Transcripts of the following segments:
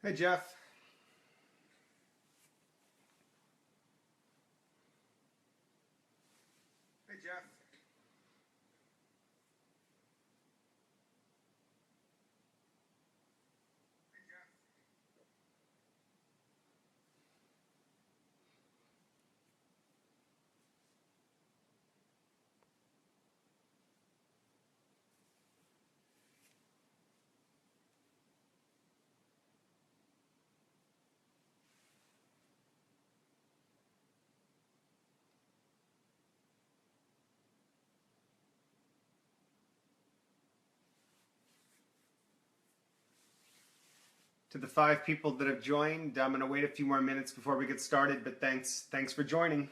Hey, Jeff. Hey, Jeff. To the 5 people that have joined, I'm going to wait a few more minutes before we get started, but thanks for joining.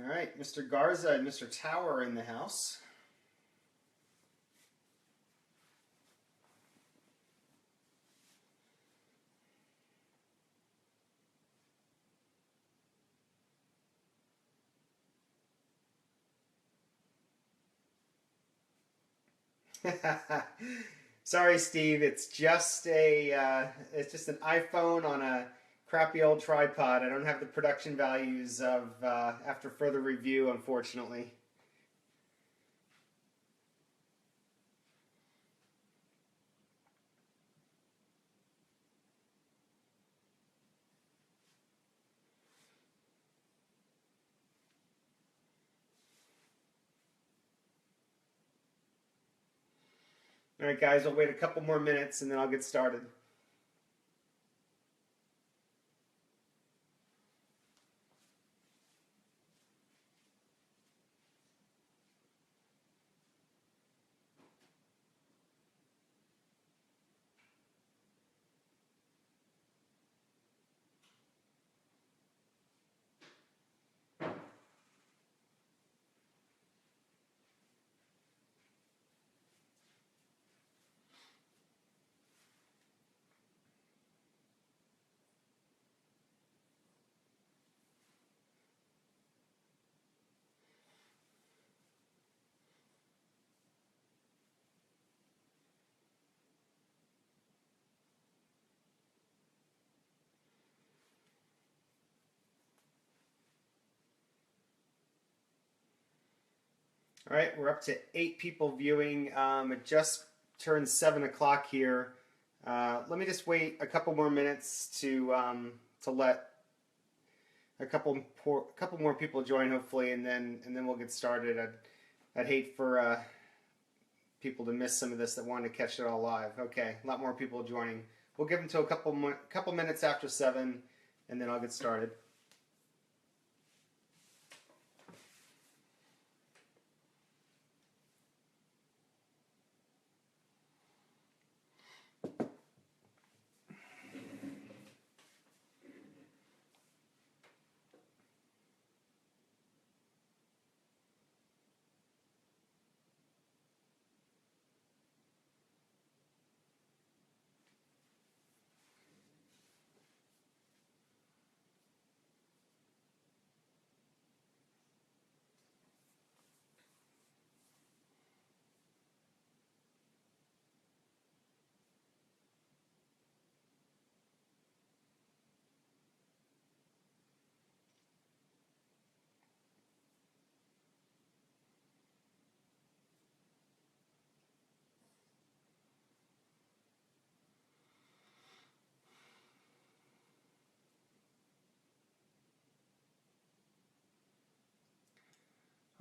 All right, Mr. Garza and Mr. Tower are in the house. Sorry, Steve. It's just an iPhone on a crappy old tripod. I don't have the production values of after further review, unfortunately. All right, guys. I'll wait a couple more minutes and then I'll get started. All right, we're up to 8 people viewing. It just turned 7 o'clock here. Let me just wait a couple more minutes to let a couple more people join, hopefully, and then we'll get started. I'd hate for people to miss some of this that wanted to catch it all live. Okay, a lot more people joining. We'll give them to a couple minutes after 7, and then I'll get started.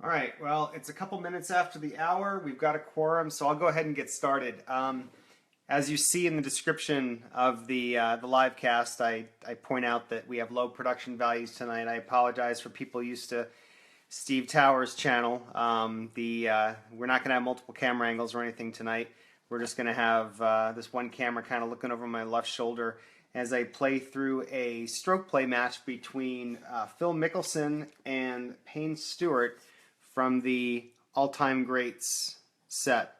All right, well, it's a couple minutes after the hour. We've got a quorum, so I'll go ahead and get started. As you see in the description of the live cast, I point out that we have low production values tonight. I apologize for people used to Steve Towers' channel. We're not going to have multiple camera angles or anything tonight. We're just going to have this one camera kind of looking over my left shoulder as I play through a stroke play match between Phil Mickelson and Payne Stewart from the All-Time Greats set.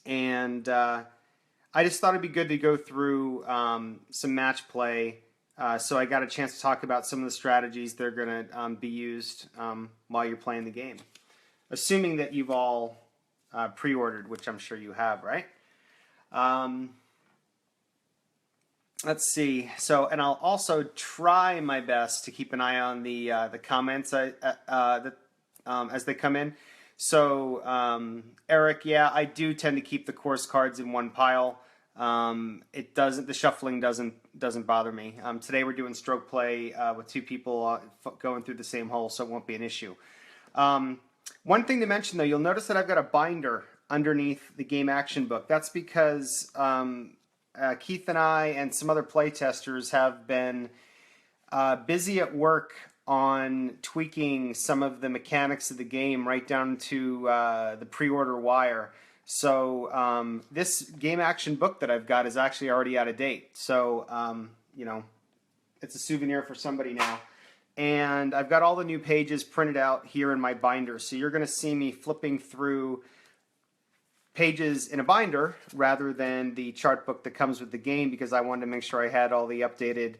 And I just thought it'd be good to go through some match play, so I got a chance to talk about some of the strategies that are going to be used while you're playing the game. Assuming that you've all pre-ordered, which I'm sure you have, right? Let's see. So, and I'll also try my best to keep an eye on the comments as they come in. So, Eric, yeah, I do tend to keep the course cards in one pile. The shuffling doesn't bother me. Today we're doing stroke play with two people going through the same hole, so it won't be an issue. One thing to mention, though, you'll notice that I've got a binder underneath the game action book. That's because Keith and I and some other play testers have been busy at work on tweaking some of the mechanics of the game right down to the pre-order wire. So this game action book that I've got is actually already out of date. So, you know, it's a souvenir for somebody now. And I've got all the new pages printed out here in my binder. So you're going to see me flipping through pages in a binder rather than the chart book that comes with the game, because I wanted to make sure I had all the updated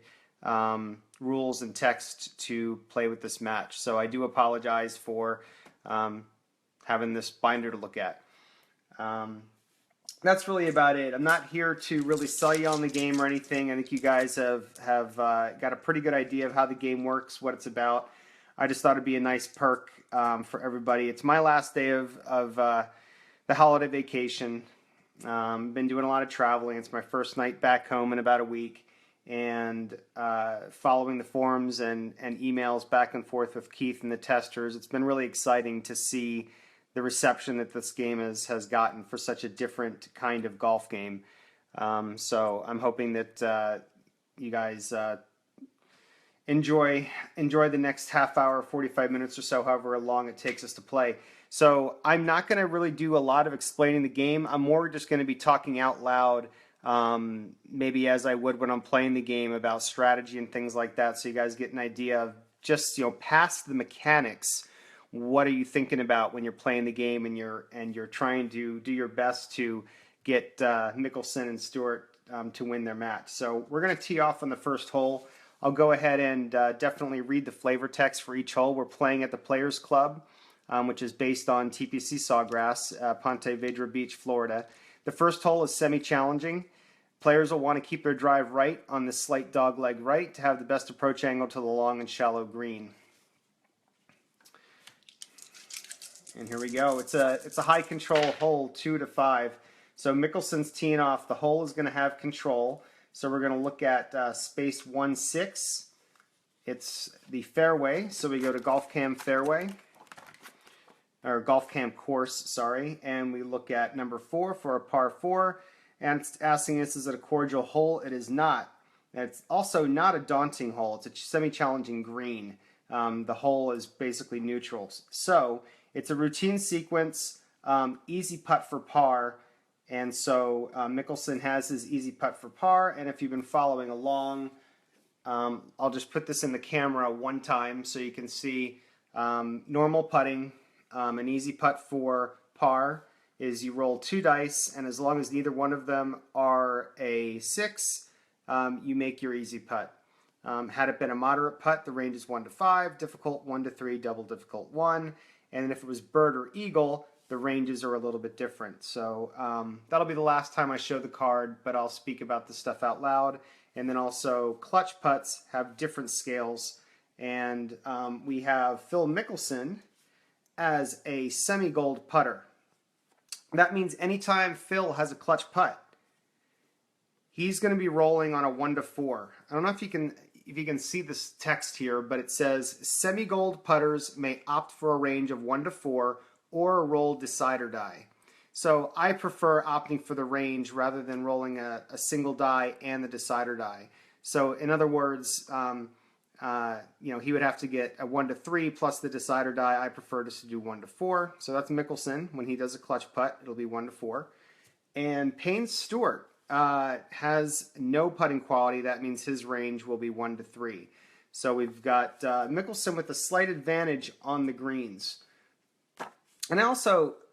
rules and text to play with this match. So I do apologize for having this binder to look at. That's really about it. I'm not here to really sell you on the game or anything. I think you guys have got a pretty good idea of how the game works, what it's about. I just thought it'd be a nice perk for everybody. It's my last day of the holiday vacation. Been doing a lot of traveling. It's my first night back home in about a week. And following the forums and emails back and forth with Keith and the testers, it's been really exciting to see the reception that this game has gotten for such a different kind of golf game. So I'm hoping that you guys enjoy the next half hour, 45 minutes or so, however long it takes us to play. So I'm not going to really do a lot of explaining the game. I'm more just going to be talking out loud, maybe as I would when I'm playing the game, about strategy and things like that, so you guys get an idea of just, you know, past the mechanics, what are you thinking about when you're playing the game and you're trying to do your best to get Mickelson and Stewart to win their match. So we're going to tee off on the first hole. I'll go ahead and definitely read the flavor text for each hole. We're playing at the Players Club, which is based on TPC Sawgrass, Ponte, Vedra Beach, Florida. The first hole is semi-challenging. Players will want to keep their drive right on the slight dogleg right to have the best approach angle to the long and shallow green. And here we go. It's a high control hole, 2 to 5. So Mickelson's teeing off. The hole is going to have control. So we're going to look at space 1-6. It's the fairway. So we go to Golf Cam fairway, or Golf Cam course, sorry. And we look at number 4 for a par 4. And it's asking us, is it a cordial hole? It is not. And it's also not a daunting hole. It's a semi-challenging green. The hole is basically neutral. So it's a routine sequence, easy putt for par, and so Mickelson has his easy putt for par, and if you've been following along, I'll just put this in the camera one time so you can see normal putting. An easy putt for par is you roll 2 dice, and as long as neither one of them are a 6, you make your easy putt. Had it been a moderate putt, the range is 1 to 5, difficult 1 to 3, double difficult 1. And then if it was bird or eagle, the ranges are a little bit different. So that'll be the last time I show the card, but I'll speak about this stuff out loud. And then also clutch putts have different scales. And we have Phil Mickelson as a semi-gold putter. That means anytime Phil has a clutch putt, he's going to be rolling on a 1 to 4. I don't know if you can see this text here, but it says semi-gold putters may opt for a range of 1 to 4 or a roll decide or die. So I prefer opting for the range rather than rolling a single die and the decider die. So in other words, he would have to get a 1 to 3 plus the decider die. I prefer just to do 1 to 4. So that's Mickelson. When he does a clutch putt, it'll be 1 to 4. And Payne Stewart has no putting quality. That means his range will be 1 to 3. So we've got Mickelson with a slight advantage on the greens. And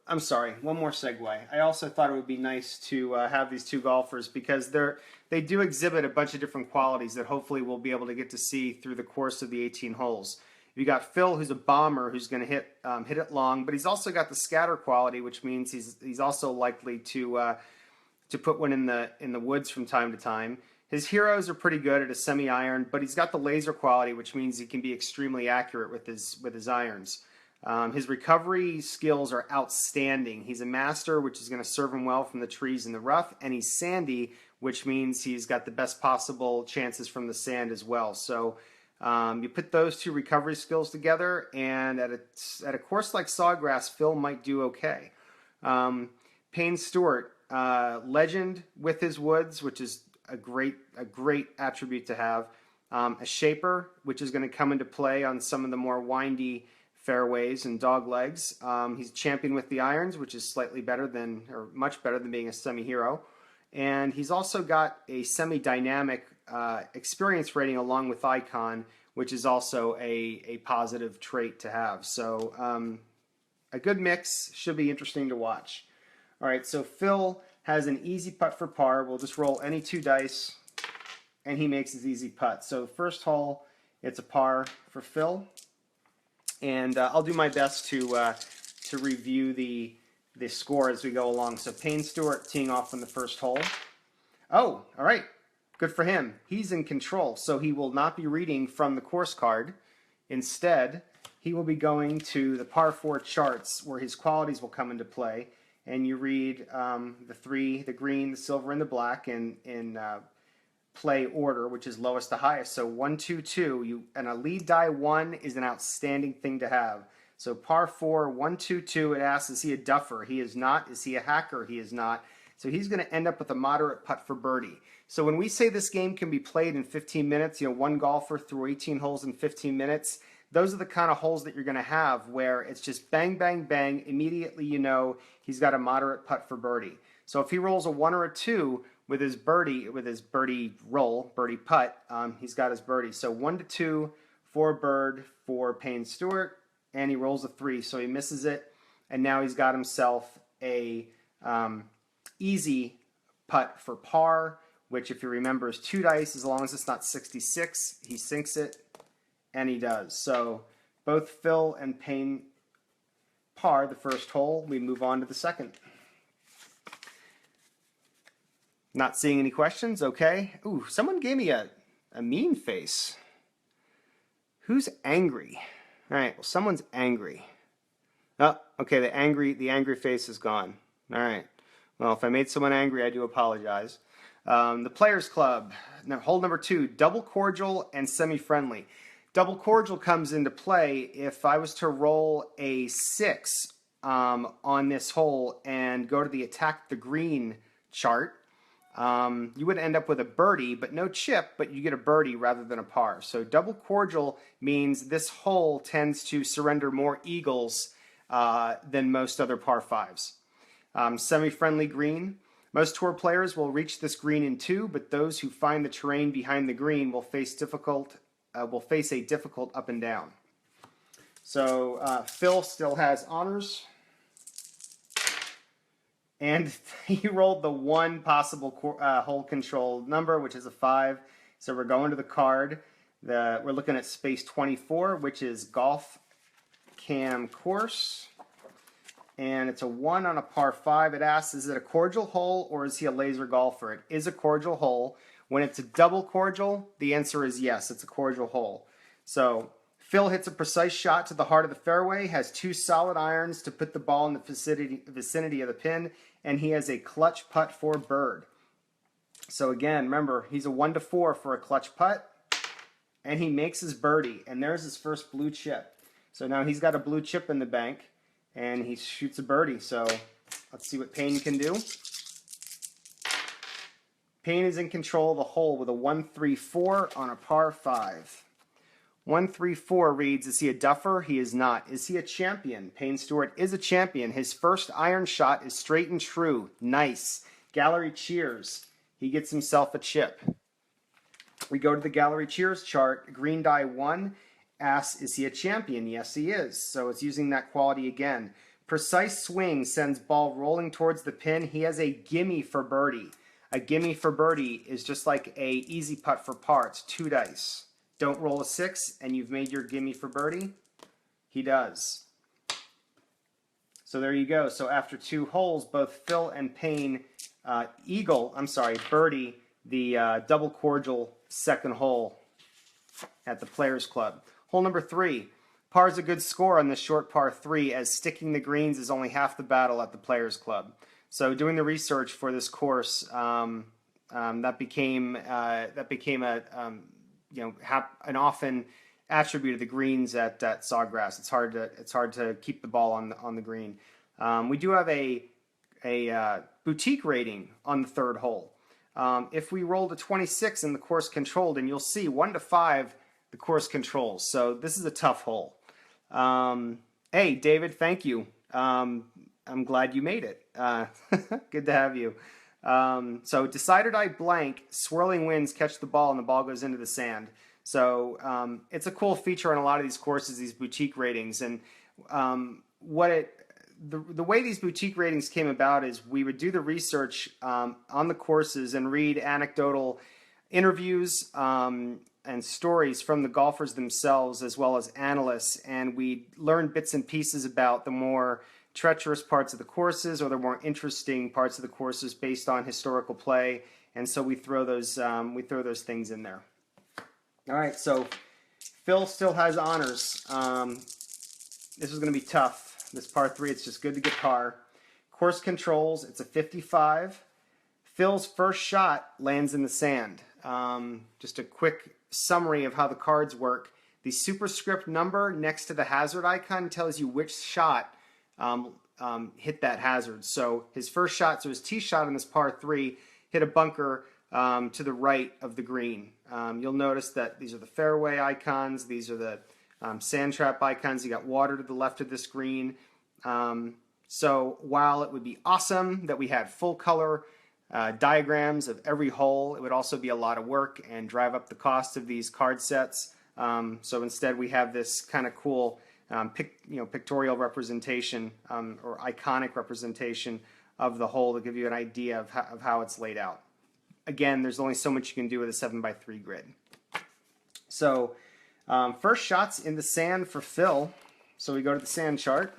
I'm sorry, one more segue. I also thought it would be nice to have these two golfers because they do exhibit a bunch of different qualities that hopefully we'll be able to get to see through the course of the 18 holes. You got Phil, who's a bomber, who's going to hit it long, but he's also got the scatter quality, which means he's also likely to put one in the woods from time to time. His heroes are pretty good at a semi-iron, but he's got the laser quality, which means he can be extremely accurate with his irons. His recovery skills are outstanding. He's a master, which is going to serve him well from the trees and the rough, and he's sandy, which means he's got the best possible chances from the sand as well. So you put those two recovery skills together, and at a course like Sawgrass, Phil might do okay. Payne Stewart, legend with his woods, which is a great attribute to have. A shaper, which is going to come into play on some of the more windy fairways and dog legs. He's a champion with the irons, which is slightly better than, or much better than being a semi-hero. And he's also got a semi-dynamic experience rating along with icon, which is also a positive trait to have. So a good mix, should be interesting to watch. All right, so Phil has an easy putt for par. We'll just roll any 2 dice, and he makes his easy putt. So the first hole, it's a par for Phil. And I'll do my best to review the score as we go along. So Payne Stewart teeing off on the first hole. Oh, all right. Good for him. He's in control, so he will not be reading from the course card. Instead, he will be going to the par 4 charts where his qualities will come into play. And you read the 3, the green, the silver, and the black in play order, which is lowest to highest. So 1, 2, 2, and a lead die 1 is an outstanding thing to have. So par 4, 1, 2, 2, it asks, is he a duffer? He is not. Is he a hacker? He is not. So he's going to end up with a moderate putt for birdie. So when we say this game can be played in 15 minutes, one golfer through 18 holes in 15 minutes, those are the kind of holes that you're going to have where it's just bang, bang, bang. Immediately he's got a moderate putt for birdie. So if he rolls a 1 or a 2 with his birdie roll, birdie putt, he's got his birdie. So 1 to 2 for bird for Payne Stewart, and he rolls a 3, so he misses it. And now he's got himself a easy putt for par, which if you remember is 2 dice. As long as it's not 66, he sinks it. And he does. So both Phil and Payne par the first hole. We move on to the second. Not seeing any questions. Okay. Ooh, someone gave me a mean face. Who's angry? All right. Well, someone's angry. Oh, okay. The angry face is gone. All right. Well, if I made someone angry, I do apologize. The Players Club. Now, hole number 2, double cordial and semi-friendly. Double cordial comes into play if I was to roll a 6 on this hole and go to the attack the green chart. You would end up with a birdie, but no chip, but you get a birdie rather than a par. So double cordial means this hole tends to surrender more eagles than most other par 5s. Semi-friendly green. Most tour players will reach this green in 2, but those who find the terrain behind the green will face a difficult up and down. So Phil still has honors. And he rolled the 1 possible hole control number, which is a 5. So we're going to the card. We're looking at space 24, which is golf cam course. And it's a 1 on a par 5. It asks, is it a cordial hole or is he a laser golfer? It is a cordial hole. When it's a double cordial, the answer is yes, it's a cordial hole. So Phil hits a precise shot to the heart of the fairway, has 2 solid irons to put the ball in the vicinity of the pin, and he has a clutch putt for bird. So again, remember, he's a 1 to 4 for a clutch putt, and he makes his birdie, and there's his first blue chip. So now he's got a blue chip in the bank, and he shoots a birdie. So Let's see what Payne can do. Payne is in control of the hole with a 1-3-4 on a par 5. 1-3-4 reads, is he a duffer? He is not. Is he a champion? Payne Stewart is a champion. His first iron shot is straight and true. Nice. Gallery cheers. He gets himself a chip. We go to the gallery cheers chart. Green die 1 asks, is he a champion? Yes, he is. So it's using that quality again. Precise swing sends ball rolling towards the pin. He has a gimme for birdie. A gimme for birdie is just like a easy putt for par. It's 2 dice. Don't roll a 6 and you've made your gimme for birdie. He does. So there you go. So after 2 holes, both Phil and Payne birdie the double cordial second hole at the Players Club. Hole number 3. Par is a good score on this short par 3, as sticking the greens is only half the battle at the Players Club. So doing the research for this course, that became an often attribute of the greens at Sawgrass. It's hard to keep the ball on the green. We do have a boutique rating on the 3rd hole. If we rolled a 26 in the course controlled, and you'll see 1 to 5 the course controls. So this is a tough hole. Hey, David, thank you. I'm glad you made it. Good to have you. So decided I blank, swirling winds catch the ball and the ball goes into the sand. So it's a cool feature on a lot of these courses, these boutique ratings. And the way these boutique ratings came about is we would do the research on the courses and read anecdotal interviews and stories from the golfers themselves, as well as analysts, and we learn bits and pieces about the more treacherous parts of the courses or the more interesting parts of the courses based on historical play, and so we throw those things in there. All right, so Phil still has honors. This is going to be tough. This par 3, it's just good to get par. Course controls, it's a 55. Phil's first shot lands in the sand. Just a quick summary of how the cards work. The superscript number next to the hazard icon tells you which shot hit that hazard. So his first shot, so his tee shot on this par 3, hit a bunker to the right of the green. You'll notice that these are the fairway icons. These are the sand trap icons. You got water to the left of this green. So while it would be awesome that we had full color diagrams of every hole, it would also be a lot of work and drive up the cost of these card sets. So instead we have this kind of cool pictorial representation or iconic representation of the hole to give you an idea of how it's laid out. Again, there's only so much you can do with a 7x3 grid. So first shots in the sand for Phil. So we go to the sand chart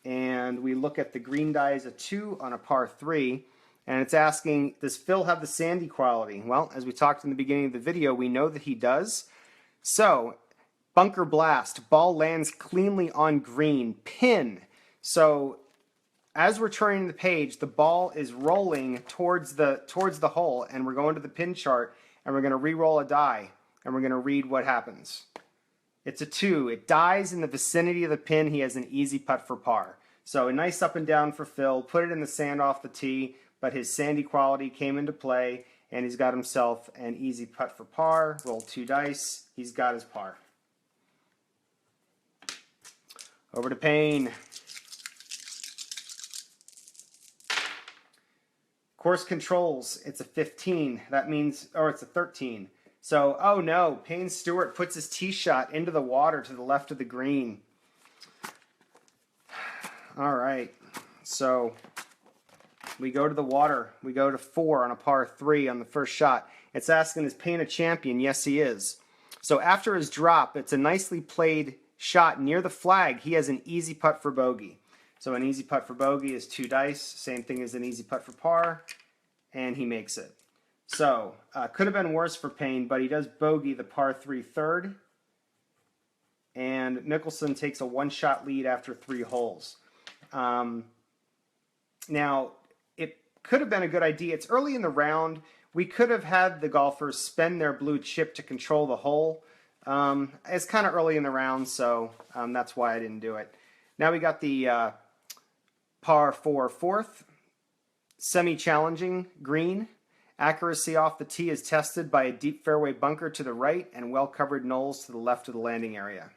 and we look at the green die as a 2 on a par 3. And it's asking, does Phil have the sandy quality? Well, as we talked in the beginning of the video, we know that he does. So, bunker blast, ball lands cleanly on green, pin. So, as we're turning the page, the ball is rolling towards the hole, and we're going to the pin chart, and we're going to re-roll a die, and we're going to read what happens. It's a 2. It dies in the vicinity of the pin. He has an easy putt for par. So, a nice up and down for Phil. Put it in the sand off the tee. But his sandy quality came into play, and he's got himself an easy putt for par. Roll 2 dice. He's got his par. Over to Payne. Course controls, it's a 15. That means, or it's a 13. So, oh no, Payne Stewart puts his tee shot into the water to the left of the green. All right, so we go to the water. We go to 4 on a par 3 on the first shot. It's asking, is Payne a champion? Yes, he is. So after his drop, it's a nicely played shot near the flag. He has an easy putt for bogey. So an easy putt for bogey is 2 dice. Same thing as an easy putt for par. And he makes it. So could have been worse for Payne, but he does bogey the par 3 third. And Mickelson takes a 1-shot lead after 3 holes. Now, could have been a good idea. It's early in the round. We could have had the golfers spend their blue chip to control the hole. It's kind of early in the round, so that's why I didn't do it. Now we got the par 4 fourth, semi-challenging green. Accuracy off the tee is tested by a deep fairway bunker to the right and well-covered knolls to the left of the landing area.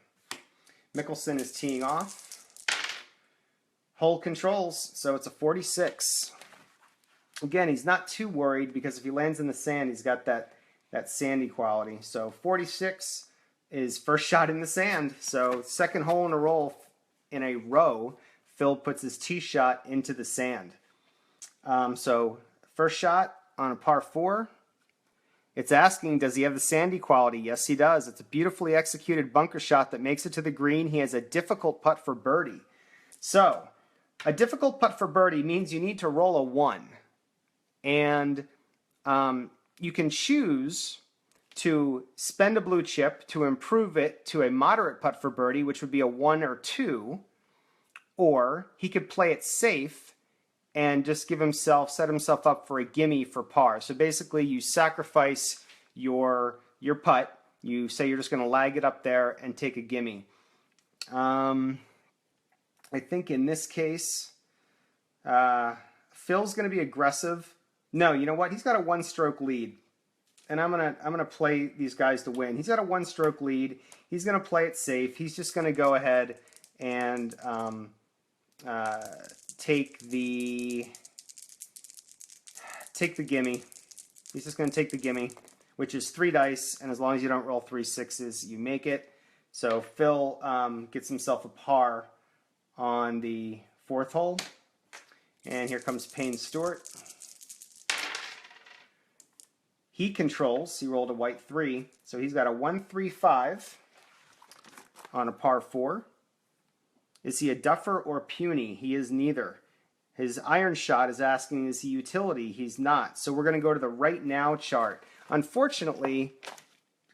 Mickelson is teeing off. Hole controls, so it's a 46. Again, he's not too worried because if he lands in the sand, he's got that sandy quality. So 46 is first shot in the sand. So second hole in a row, Phil puts his tee shot into the sand. So first shot on a par 4. It's asking, does he have the sandy quality? Yes, he does. It's a beautifully executed bunker shot that makes it to the green. He has a difficult putt for birdie. So a difficult putt for birdie means you need to roll a 1. And you can choose to spend a blue chip to improve it to a moderate putt for birdie, which would be a 1 or 2, or he could play it safe and just set himself up for a gimme for par. So basically you sacrifice your putt. You say you're just going to lag it up there and take a gimme. I think in this case, Phil's going to be aggressive. No, you know what? He's got a 1-stroke lead. And I'm gonna play these guys to win. He's got a 1-stroke lead. He's gonna play it safe. He's just gonna go ahead and take the gimme. He's just gonna take the gimme, which is 3 dice, and as long as you don't roll 3 6s, you make it. So Phil gets himself a par on the 4th hole, and here comes Payne Stewart. He controls. He rolled a white 3, so he's got a 1-3-5 on a par 4. Is he a duffer or puny? He is neither. His iron shot is asking, is he utility? He's not. So we're going to go to the right now chart. Unfortunately,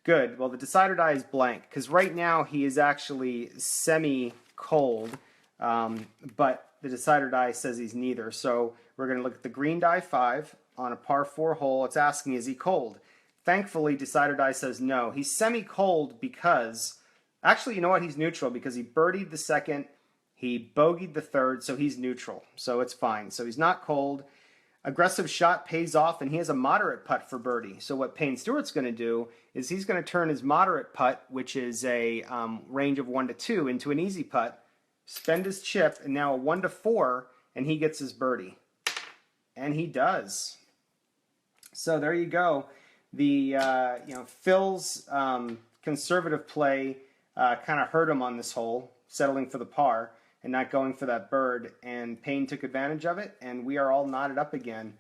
good. Well, the decider die is blank because right now he is actually semi-cold, but the decider die says he's neither. So we're going to look at the green die 5. On a par 4 hole, it's asking, is he cold? Thankfully, decider die says no. He's semi-cold because, actually, you know what? He's neutral because he birdied the 2nd, he bogeyed the 3rd, so he's neutral. So it's fine. So he's not cold. Aggressive shot pays off, and he has a moderate putt for birdie. So what Payne Stewart's going to do is he's going to turn his moderate putt, which is a range of 1 to 2, into an easy putt, spend his chip, and now a 1 to 4, and he gets his birdie. And he does. So there you go. The Phil's conservative play kind of hurt him on this hole, settling for the par and not going for that bird. And Payne took advantage of it, and we are all knotted up again.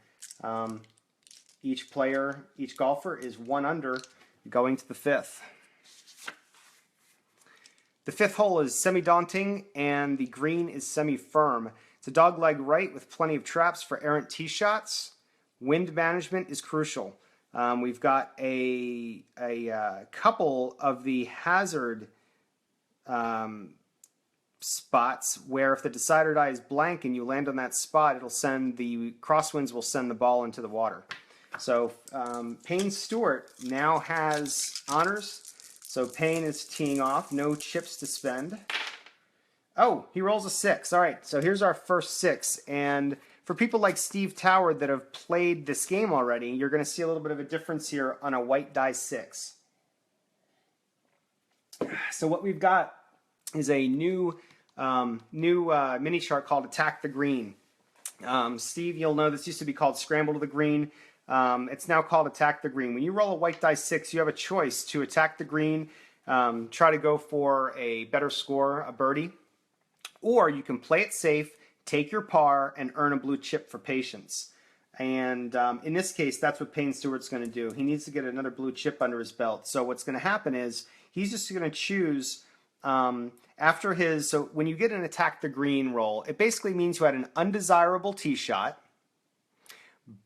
Each golfer is 1 under, going to the 5th. The 5th hole is semi-daunting, and the green is semi-firm. It's a dogleg right with plenty of traps for errant tee shots. Wind management is crucial. We've got a couple of the hazard spots where if the decider die is blank and you land on that spot, the crosswinds will send the ball into the water. So Payne Stewart now has honors. So Payne is teeing off, no chips to spend. Oh, he rolls a 6. All right, so here's our first 6. And for people like Steve Tower that have played this game already, you're going to see a little bit of a difference here on a white die 6. So what we've got is a new mini chart called Attack the Green. Steve, you'll know this used to be called Scramble to the Green. It's now called Attack the Green. When you roll a white die 6, you have a choice to attack the green, try to go for a better score, a birdie, or you can play it safe, take your par, and earn a blue chip for patience. And in this case, that's what Payne Stewart's going to do. He needs to get another blue chip under his belt. So what's going to happen is he's just going to choose after his. So when you get an attack the green roll, it basically means you had an undesirable tee shot,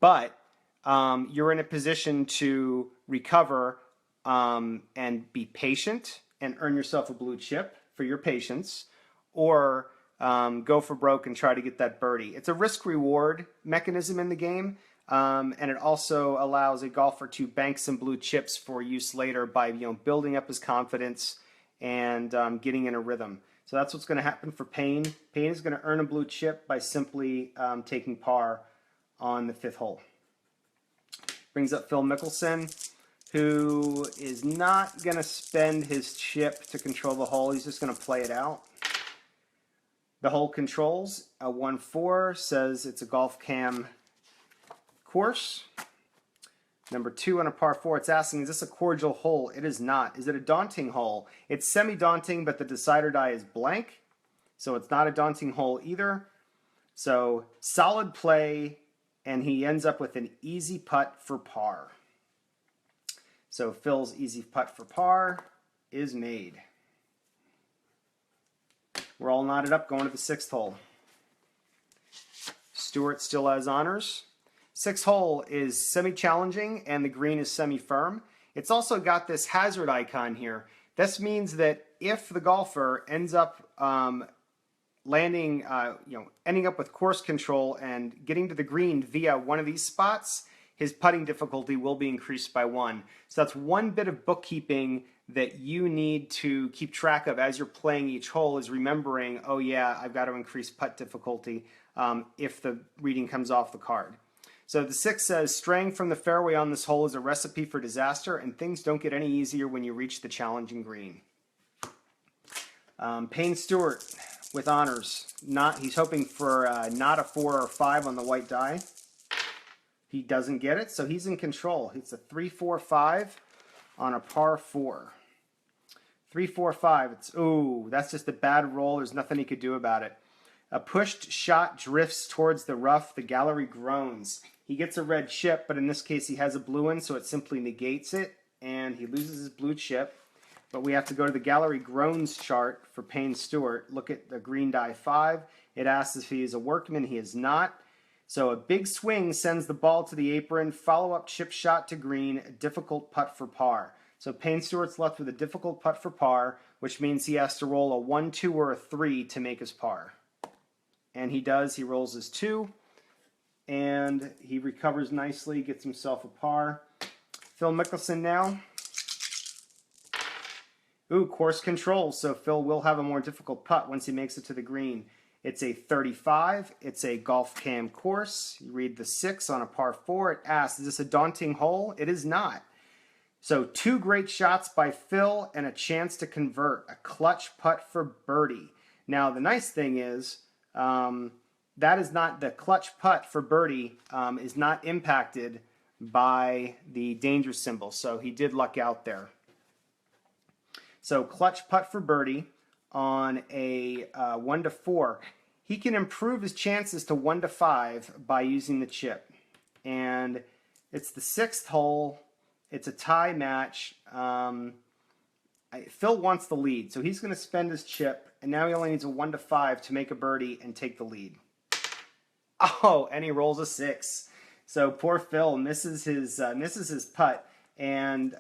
but you're in a position to recover and be patient and earn yourself a blue chip for your patience, or go for broke and try to get that birdie. It's a risk-reward mechanism in the game, and it also allows a golfer to bank some blue chips for use later by building up his confidence and getting in a rhythm. So that's what's going to happen for Payne. Payne is going to earn a blue chip by simply taking par on the 5th hole. Brings up Phil Mickelson, who is not going to spend his chip to control the hole. He's just going to play it out. The hole controls a 1-4, says it's a golf cam course. Number 2 on a par 4, it's asking, is this a cordial hole? It is not. Is it a daunting hole? It's semi-daunting, but the decider die is blank, so it's not a daunting hole either. So solid play, and he ends up with an easy putt for par. So Phil's easy putt for par is made. We're all knotted up going to the 6th hole. Stewart still has honors. 6th hole is semi-challenging and the green is semi-firm. It's also got this hazard icon here. This means that if the golfer ends up ending up with course control and getting to the green via one of these spots, his putting difficulty will be increased by 1. So that's one bit of bookkeeping that you need to keep track of as you're playing each hole, is remembering, oh yeah, I've got to increase putt difficulty if the reading comes off the card. So the 6 says, straying from the fairway on this hole is a recipe for disaster, and things don't get any easier when you reach the challenging green. Payne Stewart with honors. He's hoping for not a 4 or 5 on the white die. He doesn't get it, so he's in control. It's a 3-4-5 on a par 4. 3-4-5. That's just a bad roll. There's nothing he could do about it. A pushed shot drifts towards the rough. The gallery groans. He gets a red chip, but in this case he has a blue one, so it simply negates it, and he loses his blue chip. But we have to go to the gallery groans chart for Payne Stewart. Look at the green die 5. It asks if he is a workman. He is not. So a big swing sends the ball to the apron. Follow-up chip shot to green. A difficult putt for par. So Payne Stewart's left with a difficult putt for par, which means he has to roll a 1, 2, or a 3 to make his par. And he does. He rolls his 2. And he recovers nicely, gets himself a par. Phil Mickelson now. Course control. So Phil will have a more difficult putt once he makes it to the green. It's a 35. It's a golf cam course. You read the 6 on a par 4. It asks, is this a daunting hole? It is not. So 2 great shots by Phil and a chance to convert. A clutch putt for birdie. Now the nice thing is, that is not the clutch putt for birdie is not impacted by the danger symbol. So he did luck out there. So clutch putt for birdie on a 1-4. He can improve his chances to 1-5 by using the chip. And it's the 6th hole. It's a tie match. Phil wants the lead, so he's going to spend his chip, and now he only needs a 1-5 to make a birdie and take the lead. Oh, and he rolls a 6. So poor Phil misses his putt, and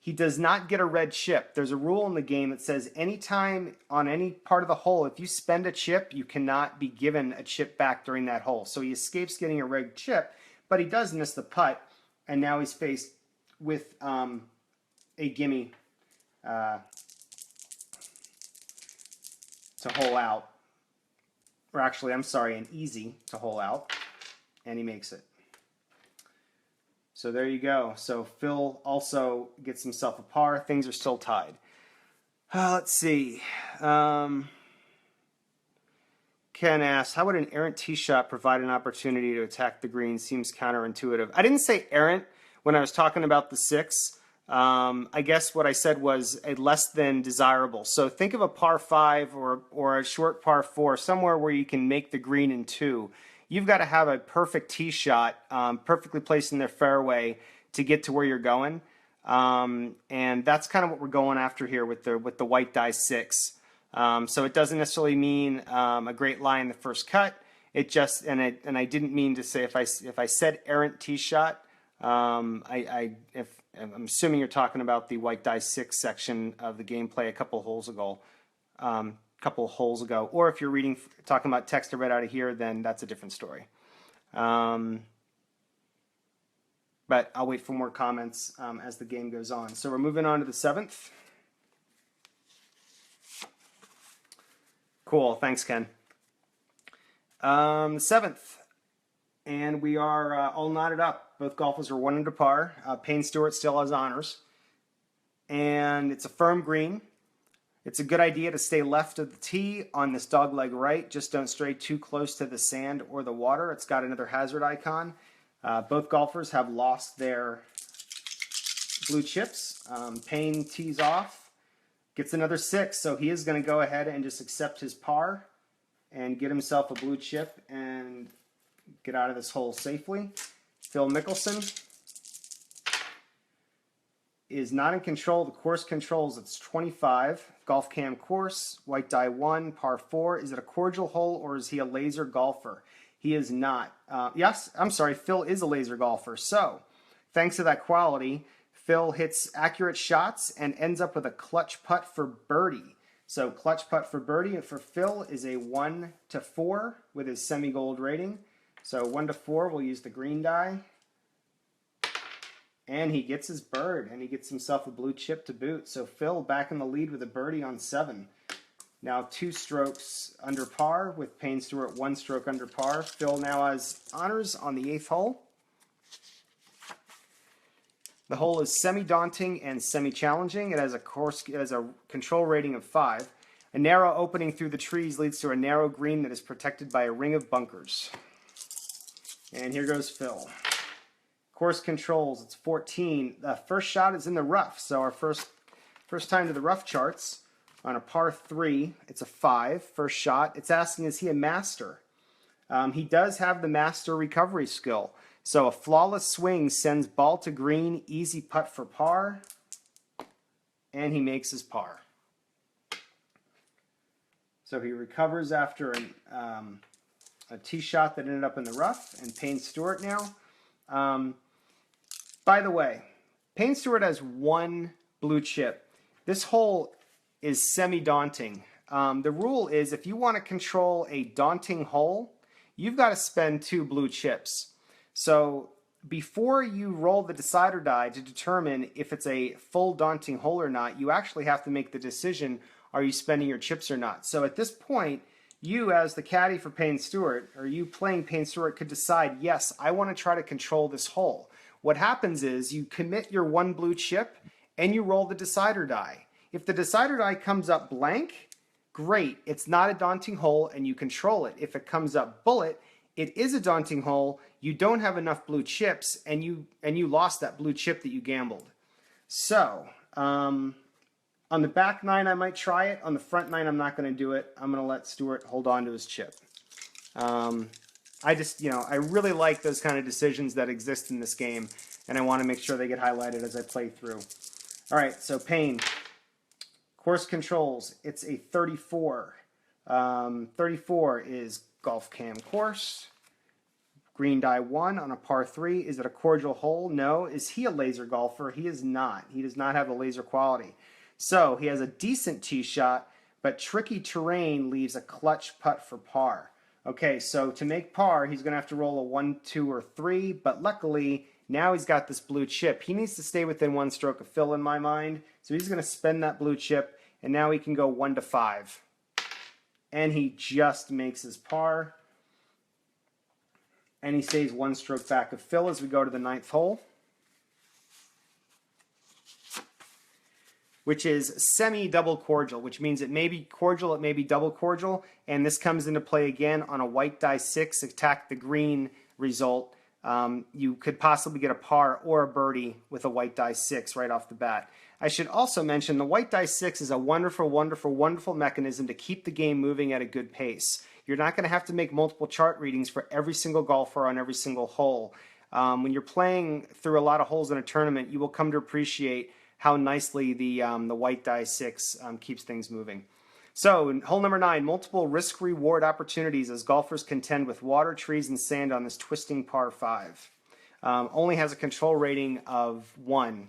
he does not get a red chip. There's a rule in the game that says anytime on any part of the hole, if you spend a chip, you cannot be given a chip back during that hole. So he escapes getting a red chip, but he does miss the putt, and now he's faced with a gimme to hole out. Or actually, I'm sorry, an easy to hole out. And he makes it. So there you go. So Phil also gets himself a par. Things are still tied. Let's see. Ken asks, how would an errant tee shot provide an opportunity to attack the green? Seems counterintuitive. I didn't say errant when I was talking about the 6. I guess what I said was a less than desirable. So think of a par 5 or a short par 4, somewhere where you can make the green in 2. You've got to have a perfect tee shot, perfectly placed in their fairway to get to where you're going. And that's kind of what we're going after here with the white die 6. So it doesn't necessarily mean a great lie in the first cut. It just and I didn't mean to say if I said errant tee shot. I'm assuming you're talking about the white die 6 section of the gameplay a couple holes ago. Or if you're talking about text I read out of here, then that's a different story. But I'll wait for more comments as the game goes on. So we're moving on to the 7th. Cool. Thanks, Ken. The 7th. And we are all knotted up. Both golfers are 1 under par. Payne Stewart still has honors. And it's a firm green. It's a good idea to stay left of the tee on this dogleg right. Just don't stray too close to the sand or the water. It's got another hazard icon. Both golfers have lost their blue chips. Payne tees off, gets another 6, so he is going to go ahead and just accept his par and get himself a blue chip and get out of this hole safely. Phil Mickelson is not in control. The course controls, it's 25. Golf cam course, white die 1, par 4. Is it a cordial hole or is he a laser golfer? He is not. Yes, I'm sorry, Phil is a laser golfer. So, thanks to that quality, Phil hits accurate shots and ends up with a clutch putt for birdie. So, clutch putt for birdie for Phil is a 1 to 4 with his semi-gold rating. So, 1 to 4, we'll use the green die. And he gets his bird, and he gets himself a blue chip to boot. So Phil back in the lead with a birdie on 7. Now 2 strokes under par with Payne Stewart 1 stroke under par. Phil now has honors on the 8th hole. The hole is semi-daunting and semi-challenging. It has a control rating of 5. A narrow opening through the trees leads to a narrow green that is protected by a ring of bunkers. And here goes Phil. Course controls, it's 14. The first shot is in the rough, so our first time to the rough charts on a par 3, it's a 5. First shot, it's asking, is he a master? He does have the master recovery skill. So a flawless swing sends ball to green, easy putt for par, and he makes his par. So he recovers after a tee shot that ended up in the rough, and Payne Stewart now. By the way, Payne Stewart has 1 blue chip. This hole is semi-daunting. The rule is if you want to control a daunting hole, you've got to spend 2 blue chips. So before you roll the decider die to determine if it's a full daunting hole or not, you actually have to make the decision, are you spending your chips or not? So at this point, you as the caddy for Payne Stewart, or you playing Payne Stewart, could decide, yes, I want to try to control this hole. What happens is you commit your 1 blue chip and you roll the decider die. If the decider die comes up blank, great, it's not a daunting hole and you control it. If it comes up bullet, it is a daunting hole, you don't have enough blue chips, and you lost that blue chip that you gambled. So, on the back 9 I might try it, on the front 9 I'm not going to do it. I'm going to let Stewart hold on to his chip. I really like those kind of decisions that exist in this game, and I want to make sure they get highlighted as I play through. All right, so Payne. Course controls, it's a 34. 34 is golf cam course. Green die 1 on a par 3. Is it a cordial hole? No. Is he a laser golfer? He is not. He does not have the laser quality. So he has a decent tee shot, but tricky terrain leaves a clutch putt for par. Okay, so to make par, he's going to have to roll a 1, 2, or 3, but luckily, now he's got this blue chip. He needs to stay within 1 stroke of Phil in my mind, so he's going to spend that blue chip, and now he can go 1 to 5. And he just makes his par, and he stays 1 stroke back of Phil as we go to the 9th hole, which is semi-double cordial, which means it may be cordial, it may be double cordial, and this comes into play again on a white die 6, attack the green result. You could possibly get a par or a birdie with a white die 6 right off the bat. I should also mention the white die 6 is a wonderful, wonderful, wonderful mechanism to keep the game moving at a good pace. You're not going to have to make multiple chart readings for every single golfer on every single hole. When you're playing through a lot of holes in a tournament, you will come to appreciate how nicely the white die 6 keeps things moving. So, in hole number 9, multiple risk-reward opportunities as golfers contend with water, trees, and sand on this twisting par 5. Only has a control rating of 1,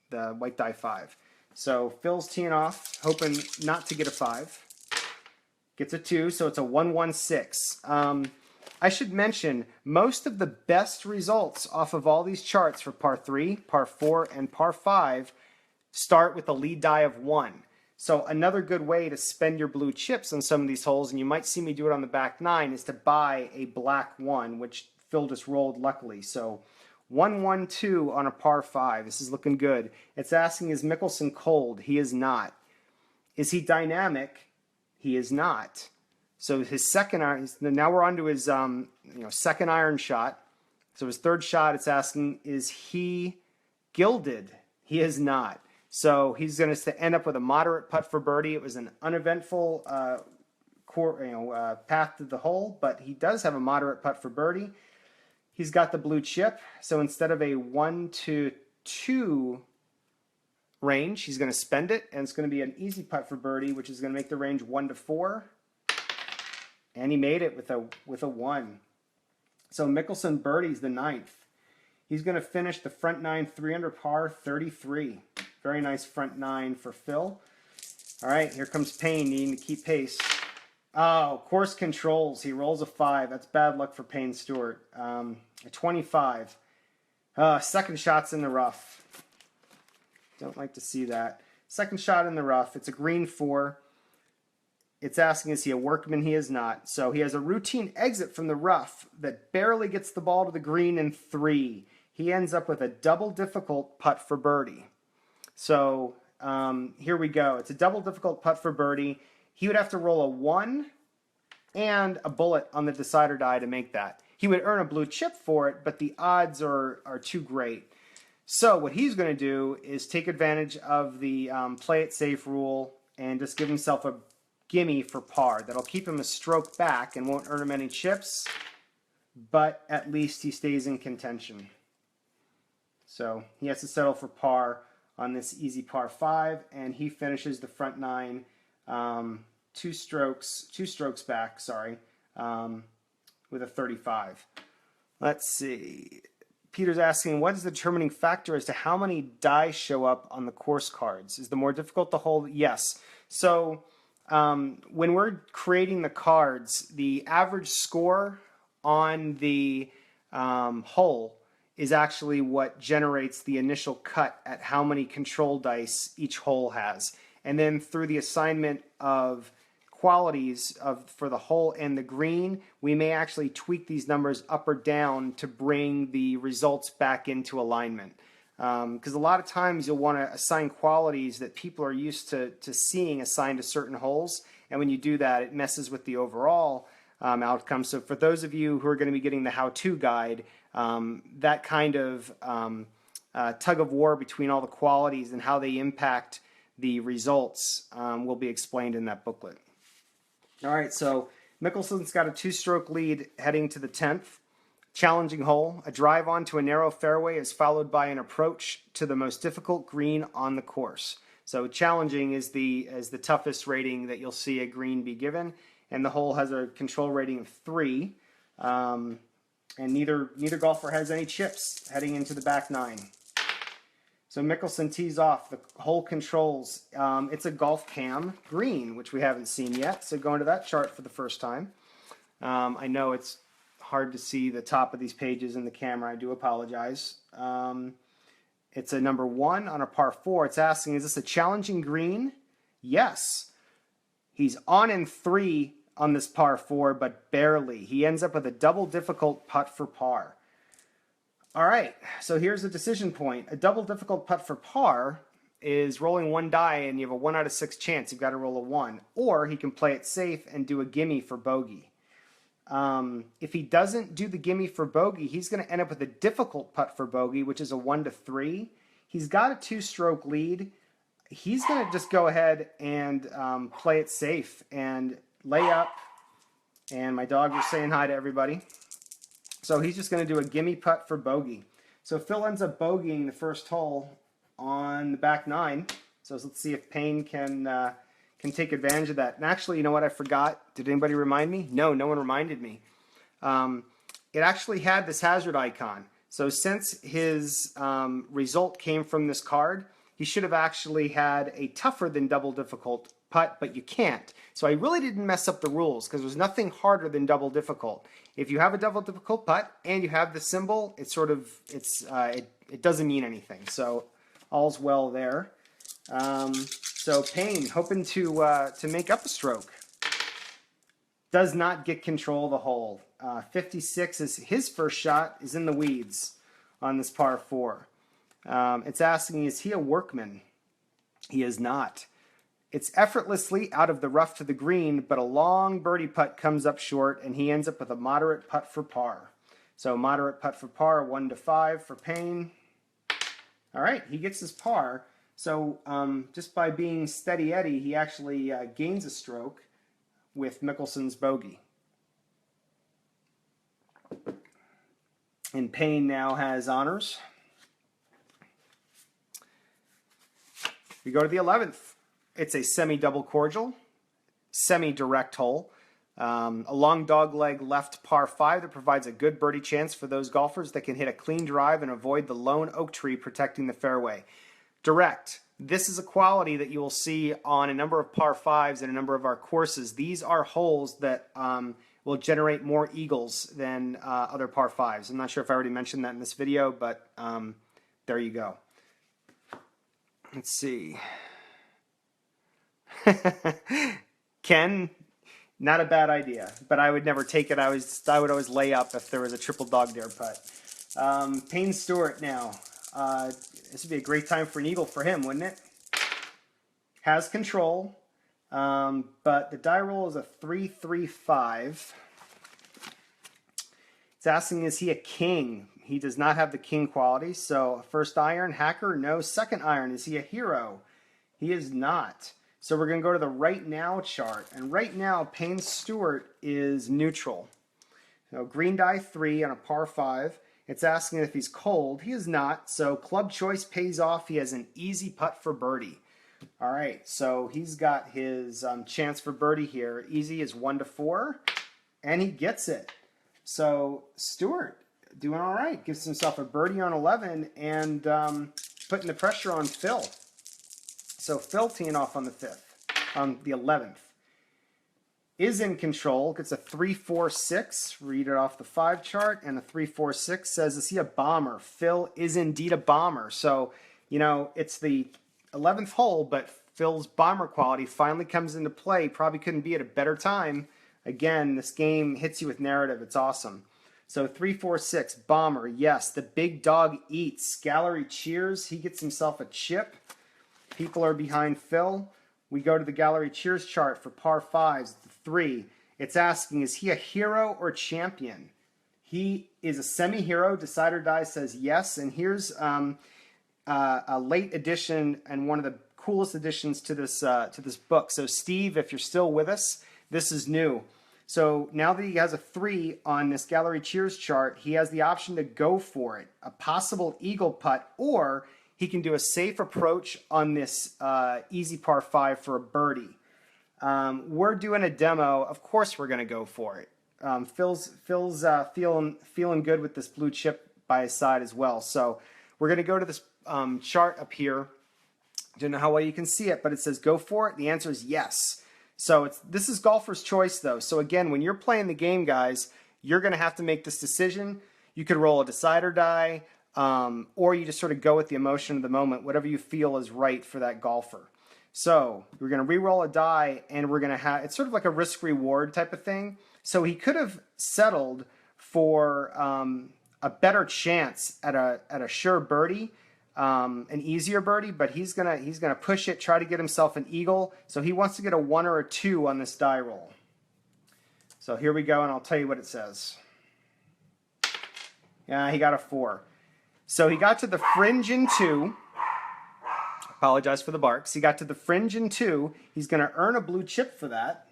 the white die 5. So, Phil's teeing off, hoping not to get a 5. Gets a 2, so it's a 1-1-6. I should mention, most of the best results off of all these charts for par 3, par 4, and par 5 start with a lead die of 1. So another good way to spend your blue chips on some of these holes, and you might see me do it on the back 9, is to buy a black 1, which Phil just rolled luckily. So 1-1-2 on a par 5. This is looking good. It's asking, is Mickelson cold? He is not. Is he dynamic? He is not. So his second iron, now we're on to his second iron shot. So his third shot, it's asking, is he gilded? He is not. So he's going to end up with a moderate putt for birdie. It was an uneventful path to the hole, but he does have a moderate putt for birdie. He's got the blue chip. So instead of a 1-2 range, he's going to spend it, and it's going to be an easy putt for birdie, which is going to make the range 1-4. And he made it with a 1. So Mickelson birdies the 9th. He's going to finish the front 9 3 under par 33. Very nice front 9 for Phil. All right, here comes Payne needing to keep pace. Oh, course controls. He rolls a 5. That's bad luck for Payne Stewart. A 25. Second shot's in the rough. Don't like to see that. Second shot in the rough. It's a green 4. It's asking, is he a workman? He is not. So he has a routine exit from the rough that barely gets the ball to the green in 3. He ends up with a double difficult putt for birdie. So here we go. It's a double difficult putt for birdie. He would have to roll a 1 and a bullet on the decide or die to make that. He would earn a blue chip for it, but the odds are too great. So what he's going to do is take advantage of the play it safe rule and just give himself a gimme for par. That'll keep him a stroke back and won't earn him any chips, but at least he stays in contention. So he has to settle for par on this easy par 5, and he finishes the front 9 two strokes back, with a 35. Let's see. Peter's asking, what is the determining factor as to how many die show up on the course cards? Is the more difficult the hole? Yes. So when we're creating the cards, the average score on the hole is actually what generates the initial cut at how many control dice each hole has. And then through the assignment of qualities for the hole and the green, we may actually tweak these numbers up or down to bring the results back into alignment. Because a lot of times you'll want to assign qualities that people are used to seeing assigned to certain holes, and when you do that, it messes with the overall outcome. So for those of you who are going to be getting the how-to guide, that kind of tug of war between all the qualities and how they impact the results will be explained in that booklet. All right, so Mickelson's got a 2-stroke lead heading to the 10th. Challenging hole. A drive onto a narrow fairway is followed by an approach to the most difficult green on the course. So challenging is the toughest rating that you'll see a green be given, and the hole has a control rating of 3. And neither golfer has any chips heading into the back 9. So Mickelson tees off. The hole controls. It's a golf cam green, which we haven't seen yet. So going to that chart for the first time. I know it's hard to see the top of these pages in the camera. I do apologize. It's a number 1 on a par 4. It's asking, is this a challenging green? Yes. He's on in 3 on this par 4, but barely. He ends up with a double difficult putt for par. All right, so here's the decision point. A double difficult putt for par is rolling 1 die and you have a 1 out of 6 chance. You've got to roll a 1. Or he can play it safe and do a gimme for bogey. If he doesn't do the gimme for bogey, he's going to end up with a difficult putt for bogey, which is a 1-3. He's got a 2-stroke lead. He's going to just go ahead and play it safe and lay up. And my dogs are saying hi to everybody. So he's just going to do a gimme putt for bogey. So Phil ends up bogeying the first hole on the back 9. So let's see if Payne can take advantage of that. And actually, you know what I forgot? Did anybody remind me? No one reminded me. It actually had this hazard icon. So since his result came from this card, he should have actually had a tougher than double difficult putt, but you can't. So I really didn't mess up the rules because there's nothing harder than double difficult. If you have a double difficult putt and you have the symbol, it doesn't mean anything. So all's well there. So Payne hoping to make up a stroke. Does not get control of the hole. 56 is his first shot, is in the weeds on this par 4. It's asking, is he a workman? He is not. It's effortlessly out of the rough to the green, but a long birdie putt comes up short, and he ends up with a moderate putt for par. So moderate putt for par, 1 to 5 for Payne. All right, he gets his par. So just by being steady Eddie, he actually gains a stroke with Mickelson's bogey. And Payne now has honors. We go to the 11th. It's a semi-double cordial, semi-direct hole. A long dogleg left par 5 that provides a good birdie chance for those golfers that can hit a clean drive and avoid the lone oak tree protecting the fairway. Direct. This is a quality that you will see on a number of par 5s and a number of our courses. These are holes that will generate more eagles than other par 5s. I'm not sure if I already mentioned that in this video, but there you go. Let's see. Ken, not a bad idea, but I would never take it. I would always lay up if there was a triple dog dare putt. Payne Stewart now. This would be a great time for an eagle for him, wouldn't it? Has control, but the die roll is a 3-3-5. It's asking, is he a king? He does not have the king quality, so first iron, hacker, no. Second iron, is he a hero? He is not. So we're going to go to the right now chart, and right now Payne Stewart is neutral. So green die 3 on a par 5. It's asking if he's cold. He is not, so club choice pays off. He has an easy putt for birdie. All right, so he's got his chance for birdie here. Easy is 1 to 4, and he gets it. So Stewart doing all right. Gives himself a birdie on 11 and putting the pressure on Phil. So Phil teeing off on the 5th, on the 11th. Is in control, gets a 3-4-6, read it off the 5 chart, and a 3-4-6 says, is he a bomber? Phil is indeed a bomber. So, you know, it's the 11th hole, but Phil's bomber quality finally comes into play. Probably couldn't be at a better time. Again, this game hits you with narrative. It's awesome. So 3-4-6, bomber, yes. The big dog eats. Gallery cheers. He gets himself a chip. People are behind Phil. We go to the gallery cheers chart for par 5s, the 3. It's asking, is he a hero or champion? He is a semi-hero. Decide or Die says yes. And here's a late addition and one of the coolest additions to this book. So Steve, if you're still with us, this is new. So now that he has a 3 on this gallery cheers chart, he has the option to go for it. A possible eagle putt, or he can do a safe approach on this easy par 5 for a birdie. We're doing a demo. Of course we're going to go for it. Phil's feeling good with this blue chip by his side as well. So we're going to go to this chart up here. Don't know how well you can see it, but it says go for it. The answer is yes. So this is golfer's choice, though. So again, when you're playing the game, guys, you're going to have to make this decision. You could roll a decide or die, or you just sort of go with the emotion of the moment, whatever you feel is right for that golfer. So we're going to re-roll a die, and we're going to have, it's sort of like a risk-reward type of thing. So he could have settled for a better chance at a sure birdie, an easier birdie, but he's gonna push it, try to get himself an eagle. So he wants to get a 1 or a 2 on this die roll. So here we go, and I'll tell you what it says. Yeah, he got a 4. So he got to the fringe in 2. Apologize for the barks. He got to the fringe in 2. He's going to earn a blue chip for that.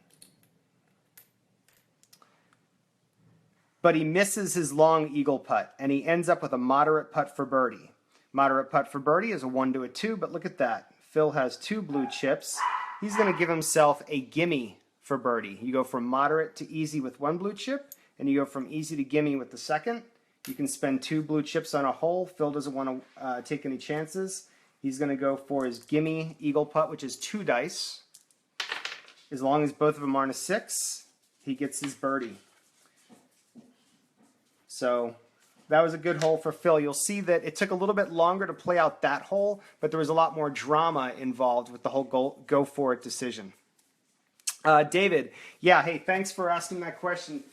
But he misses his long eagle putt, and he ends up with a moderate putt for birdie. Moderate putt for birdie is a 1 to a 2, but look at that. Phil has 2 blue chips. He's going to give himself a gimme for birdie. You go from moderate to easy with 1 blue chip, and you go from easy to gimme with the second. You can spend 2 blue chips on a hole. Phil doesn't want to take any chances. He's going to go for his gimme eagle putt, which is 2 dice. As long as both of them aren't a 6, he gets his birdie. So that was a good hole for Phil. You'll see that it took a little bit longer to play out that hole, but there was a lot more drama involved with the whole go for it decision. David, yeah, hey, thanks for asking that question.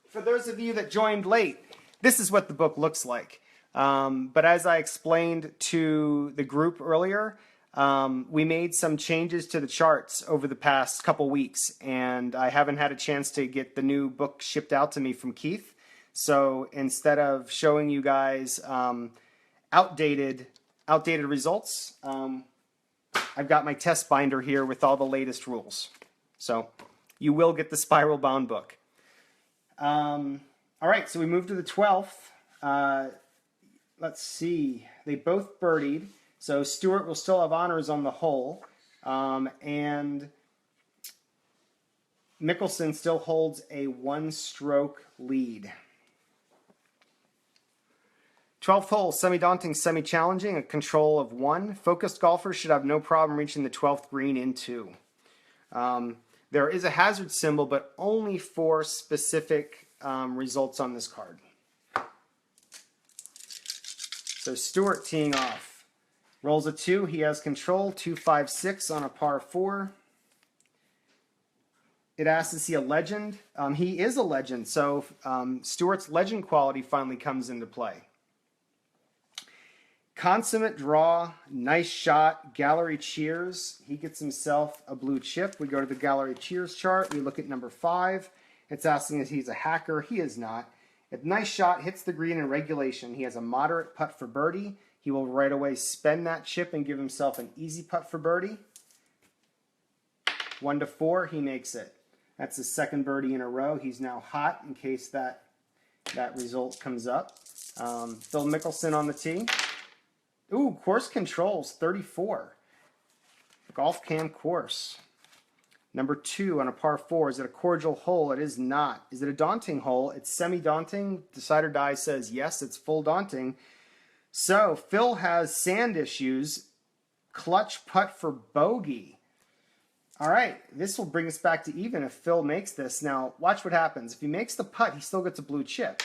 For those of you that joined late, this is what the book looks like. But as I explained to the group earlier, we made some changes to the charts over the past couple weeks, and I haven't had a chance to get the new book shipped out to me from Keith. So instead of showing you guys outdated results, I've got my test binder here with all the latest rules. So you will get the spiral bound book. All right, so we move to the 12th. Let's see. They both birdied. So Stewart will still have honors on the hole. And Mickelson still holds a 1-stroke lead. 12th hole, semi-daunting, semi-challenging, a control of 1. Focused golfers should have no problem reaching the 12th green in 2. There is a hazard symbol, but only for specific results on this card. So Stewart teeing off. Rolls a 2. He has control. 2, 5, 6 on a par 4. It asks, is he a legend? He is a legend. So Stewart's legend quality finally comes into play. Consummate draw, nice shot, gallery cheers. He gets himself a blue chip. We go to the gallery cheers chart. We look at number 5. It's asking if he's a hacker. He is not. A nice shot, hits the green in regulation. He has a moderate putt for birdie. He will right away spend that chip and give himself an easy putt for birdie. 1 to 4, he makes it. That's his second birdie in a row. He's now hot in case that result comes up. Phil Mickelson on the tee. Ooh, course controls, 34. Golf Cam course. Number 2 on a par 4. Is it a cordial hole? It is not. Is it a daunting hole? It's semi-daunting. Decide or Die says yes, it's full daunting. So Phil has sand issues. Clutch putt for bogey. All right, this will bring us back to even if Phil makes this. Now, watch what happens. If he makes the putt, he still gets a blue chip.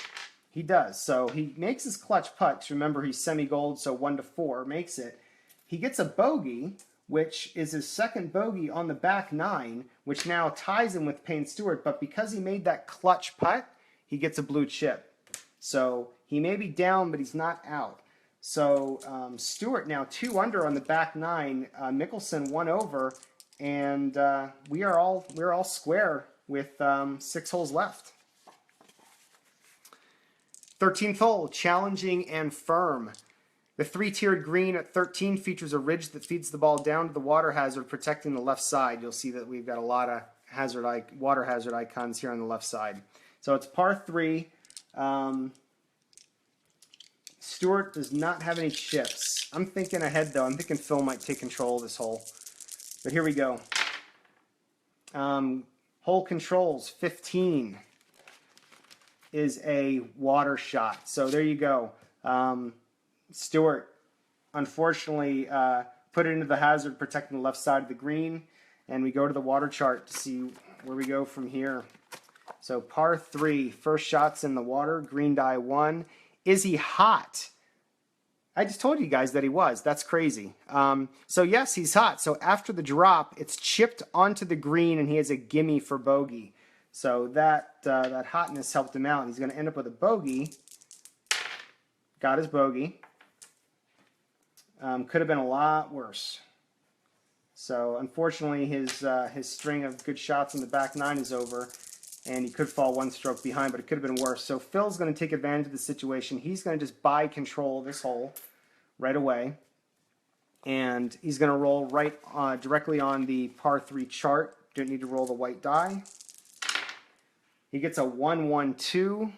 He does. So he makes his clutch putt. Remember, he's semi-gold, so 1 to 4 makes it. He gets a bogey, which is his second bogey on the back 9, which now ties him with Payne Stewart. But because he made that clutch putt, he gets a blue chip. So he may be down, but he's not out. So Stewart now 2 under on the back 9. Mickelson 1 over, and we're all square with 6 holes left. 13th hole, challenging and firm. The 3-tiered green at 13 features a ridge that feeds the ball down to the water hazard, protecting the left side. You'll see that we've got a lot of water hazard icons here on the left side. So it's par 3. Stewart does not have any chips. I'm thinking ahead, though. I'm thinking Phil might take control of this hole. But here we go. Hole controls, 15. Is a water shot. So there you go. Stewart, unfortunately, put it into the hazard, protecting the left side of the green. And we go to the water chart to see where we go from here. So par 3, first shot's in the water, green die 1. Is he hot? I just told you guys that he was. That's crazy. So yes, he's hot. So after the drop, it's chipped onto the green, and he has a gimme for bogey. So that hotness helped him out. He's going to end up with a bogey. Got his bogey. Could have been a lot worse. So unfortunately, his string of good shots in the back 9 is over, and he could fall 1 stroke behind, but it could have been worse. So Phil's going to take advantage of the situation. He's going to just buy control of this hole right away, and he's going to roll right directly on the par 3 chart. Don't need to roll the white die. He gets a 1-1-2.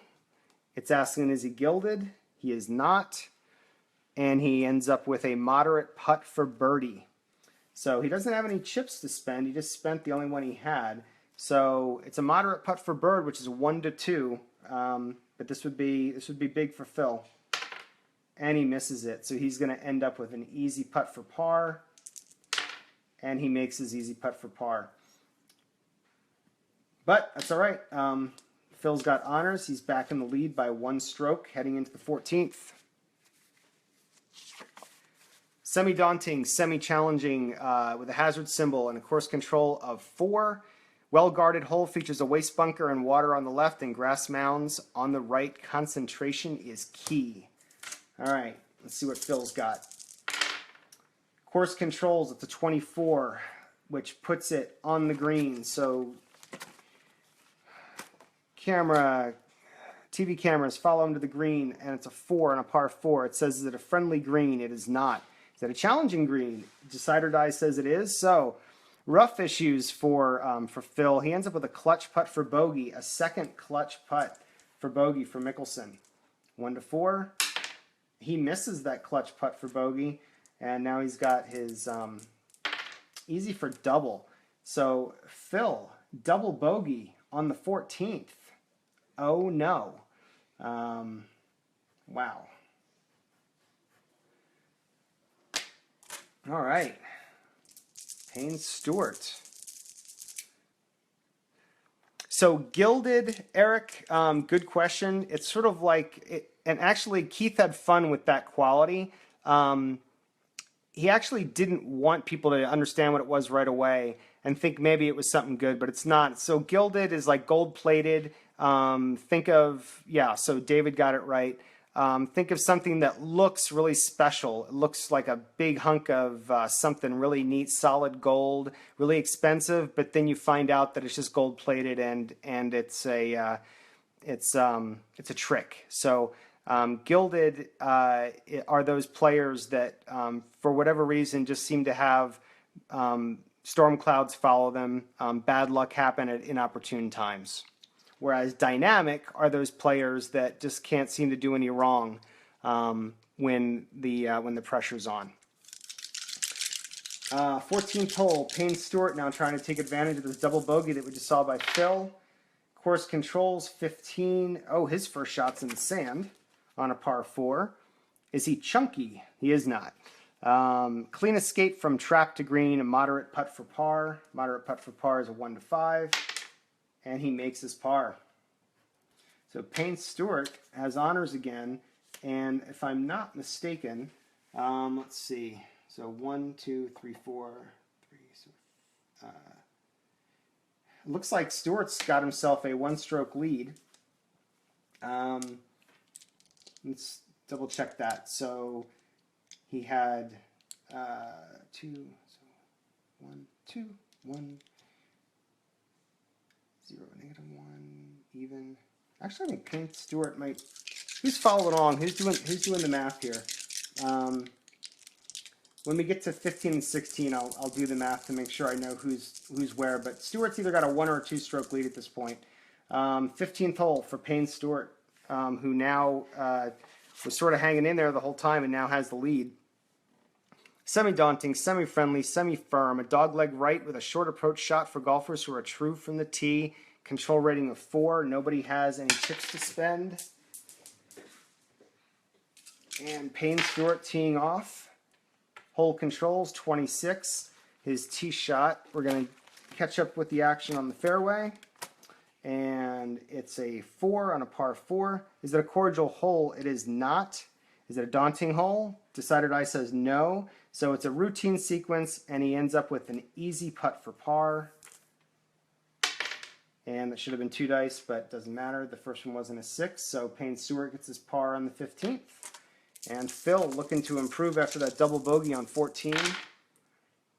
It's asking, is he gilded? He is not. And he ends up with a moderate putt for birdie. So he doesn't have any chips to spend. He just spent the only one he had. So it's a moderate putt for bird, which is a 1-2. But this would be big for Phil. And he misses it. So he's going to end up with an easy putt for par. And he makes his easy putt for par. But that's all right. Phil's got honors. He's back in the lead by 1 stroke heading into the 14th. Semi-daunting, semi-challenging with a hazard symbol and a course control of 4. Well-guarded hole features a waste bunker and water on the left and grass mounds on the right. Concentration is key. All right, let's see what Phil's got. Course controls at the 24, which puts it on the green. So TV cameras follow him to the green, and it's a 4 on a par 4. It says, is it a friendly green? It is not. Is it a challenging green? Decider Die says it is. So rough issues for Phil. He ends up with a clutch putt for bogey, a second clutch putt for bogey for Mickelson. 1-4. He misses that clutch putt for bogey, and now he's got his easy for double. So Phil, double bogey on the 14th. Oh no. Wow. All right. Payne Stewart. So gilded, Eric, good question. It's sort of like, and actually Keith had fun with that quality. He actually didn't want people to understand what it was right away and think maybe it was something good, but it's not. So gilded is like gold-plated. Think of, yeah, so David got it right. Think of something that looks really special. It looks like a big hunk of something really neat, solid gold, really expensive, but then you find out that it's just gold-plated and it's a trick. So gilded are those players that, for whatever reason, just seem to have storm clouds follow them, bad luck happen at inopportune times. Whereas dynamic are those players that just can't seem to do any wrong when the pressure's on. 14th hole, Payne Stewart now trying to take advantage of this double bogey that we just saw by Phil. Course controls 15. Oh, his first shot's in the sand on a par 4. Is he chunky? He is not. Clean escape from trap to green, a moderate putt for par. Moderate putt for par is a 1-5. And he makes his par. So Payne Stewart has honors again, and if I'm not mistaken, let's see. So 1, 2, 3, 4, 3. So, it looks like Stewart's got himself a 1-stroke lead. Let's double check that. So he had 2. So 1, 2, 1. 0, -1, even. Actually, I think Payne Stewart might. Who's following along? Who's doing the math here? When we get to 15 and 16, I'll do the math to make sure I know who's where. But Stewart's either got a 1 or a 2-stroke lead at this point. 15th hole for Payne Stewart, who now was sort of hanging in there the whole time and now has the lead. Semi-daunting, semi-friendly, semi-firm, a dogleg right with a short approach shot for golfers who are true from the tee. Control rating of 4. Nobody has any chips to spend. And Payne Stewart teeing off. Hole controls, 26. His tee shot, we're going to catch up with the action on the fairway. And it's a 4 on a par 4. Is it a cordial hole? It is not. Is it a daunting hole? Decider Die says no. So it's a routine sequence, and he ends up with an easy putt for par. And that should have been 2 dice, but doesn't matter. The first one wasn't a 6, so Payne Stewart gets his par on the 15th. And Phil looking to improve after that double bogey on 14.